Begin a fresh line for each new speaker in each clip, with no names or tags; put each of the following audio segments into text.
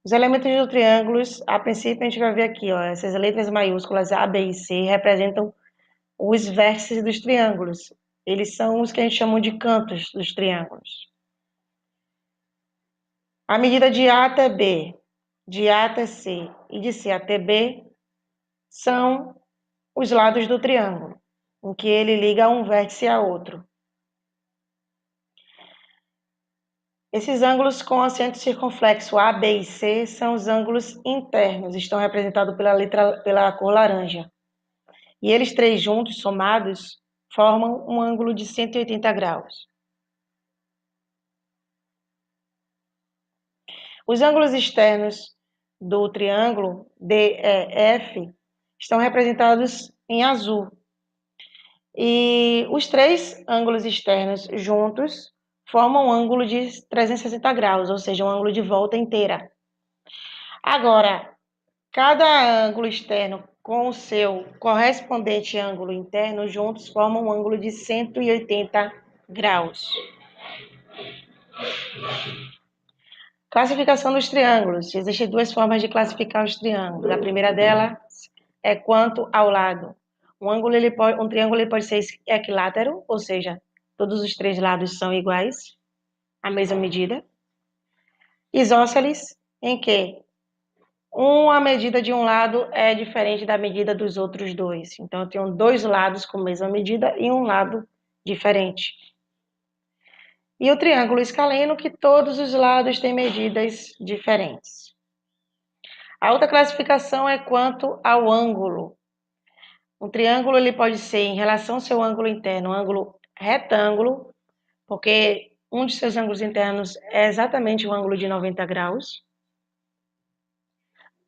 Os elementos do triângulo, a princípio, a gente vai ver aqui, ó, essas letras maiúsculas A, B e C representam os vértices dos triângulos. Eles são os que a gente chama de cantos dos triângulos. A medida de A até B, de A até C e de C até B são os lados do triângulo, em que ele liga um vértice a outro. Esses ângulos com acento circunflexo A, B e C são os ângulos internos, estão representados pela cor laranja. E eles três juntos, somados, formam um ângulo de 180 graus. Os ângulos externos do triângulo DEF estão representados em azul. E os três ângulos externos juntos formam um ângulo de 360 graus, ou seja, um ângulo de volta inteira. Agora, cada ângulo externo com o seu correspondente ângulo interno juntos formam um ângulo de 180 graus. Classificação dos triângulos. Existem duas formas de classificar os triângulos. A primeira delas é quanto ao lado. Um triângulo pode ser equilátero, ou seja, todos os três lados são iguais, a mesma medida. Isósceles, em que uma medida de um lado é diferente da medida dos outros dois. Então, eu tenho dois lados com a mesma medida e um lado diferente. E o triângulo escaleno, que todos os lados têm medidas diferentes. A outra classificação é quanto ao ângulo. Um triângulo ele pode ser, em relação ao seu ângulo interno, um ângulo retângulo, porque um de seus ângulos internos é exatamente o ângulo de 90 graus.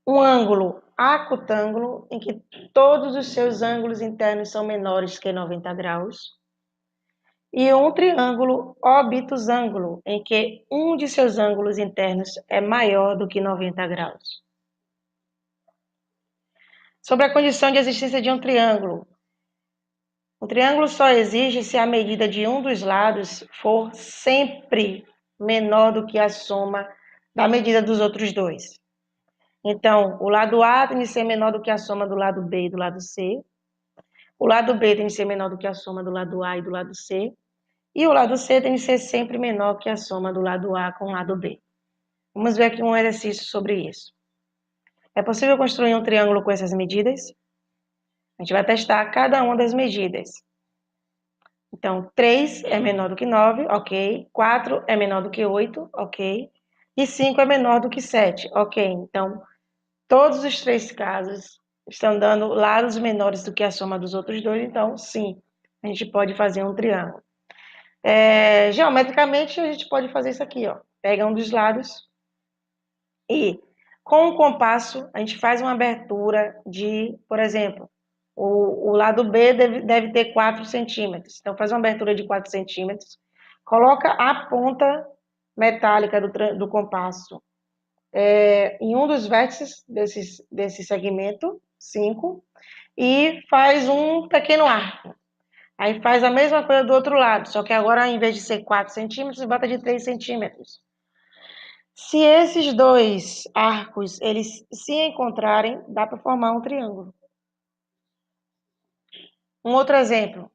Um ângulo acutângulo, em que todos os seus ângulos internos são menores que 90 graus. E um triângulo obtusângulo, em que um de seus ângulos internos é maior do que 90 graus. Sobre a condição de existência de um triângulo. Um triângulo só existe se a medida de um dos lados for sempre menor do que a soma da medida dos outros dois. Então, o lado A tem de ser menor do que a soma do lado B e do lado C. O lado B tem de ser menor do que a soma do lado A e do lado C. E o lado C tem de ser sempre menor que a soma do lado A com o lado B. Vamos ver aqui um exercício sobre isso. É possível construir um triângulo com essas medidas? A gente vai testar cada uma das medidas. Então, 3 é menor do que 9, ok. 4 é menor do que 8, ok. E 5 é menor do que 7, ok. Então, todos os três casos estão dando lados menores do que a soma dos outros dois, então, sim, a gente pode fazer um triângulo. Geometricamente, a gente pode fazer isso aqui, ó. Pega um dos lados e, com o compasso, a gente faz uma abertura de, por exemplo, o lado B deve ter 4 centímetros. Então, faz uma abertura de 4 centímetros, coloca a ponta metálica do compasso em um dos vértices desse segmento, 5, e faz um pequeno arco. Aí faz a mesma coisa do outro lado, só que agora, em vez de ser 4 centímetros, bota de 3 centímetros. Se esses dois arcos eles se encontrarem, dá para formar um triângulo. Um outro exemplo,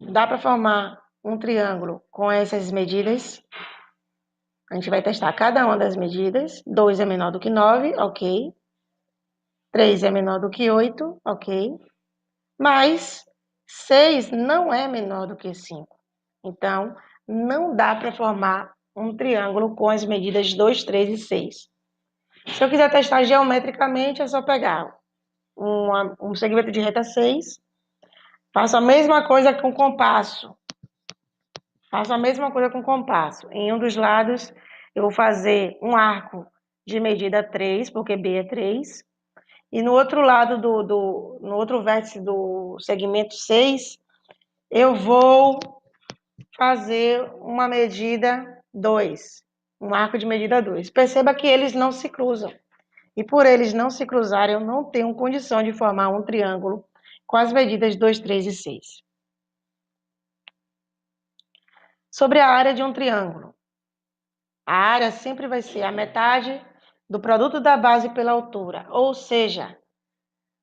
dá para formar um triângulo com essas medidas. A gente vai testar cada uma das medidas. 2 é menor do que 9, ok. 3 é menor do que 8, ok. Mas 6 não é menor do que 5. Então, não dá para formar um triângulo com as medidas 2, 3 e 6. Se eu quiser testar geometricamente, é só pegar um segmento de reta 6, faço a mesma coisa com compasso. Em um dos lados, eu vou fazer um arco de medida 3, porque B é 3. E no outro lado, no outro vértice do segmento 6, eu vou fazer uma medida 2. Um arco de medida 2. Perceba que eles não se cruzam. E por eles não se cruzarem, eu não tenho condição de formar um triângulo com as medidas 2, 3 e 6. Sobre a área de um triângulo. A área sempre vai ser a metade do produto da base pela altura, ou seja,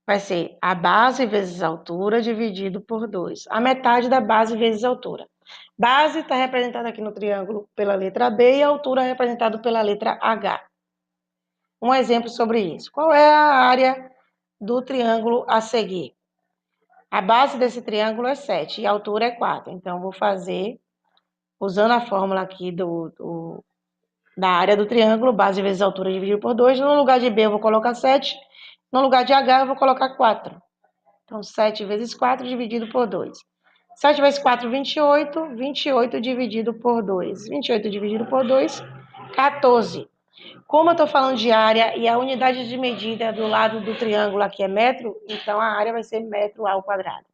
vai ser a base vezes a altura dividido por 2. A metade da base vezes a altura. Base está representada aqui no triângulo pela letra B e a altura representada pela letra H. Um exemplo sobre isso. Qual é a área do triângulo a seguir? A base desse triângulo é 7 e a altura é 4. Então, vou fazer, usando a fórmula aqui da área do triângulo, base vezes altura dividido por 2. No lugar de B eu vou colocar 7, no lugar de H eu vou colocar 4. Então, 7 vezes 4 dividido por 2. 7 vezes 4, 28. 28 dividido por 2. 28 dividido por 2, 14. Como eu estou falando de área e a unidade de medida do lado do triângulo aqui é metro, então a área vai ser metro ao quadrado.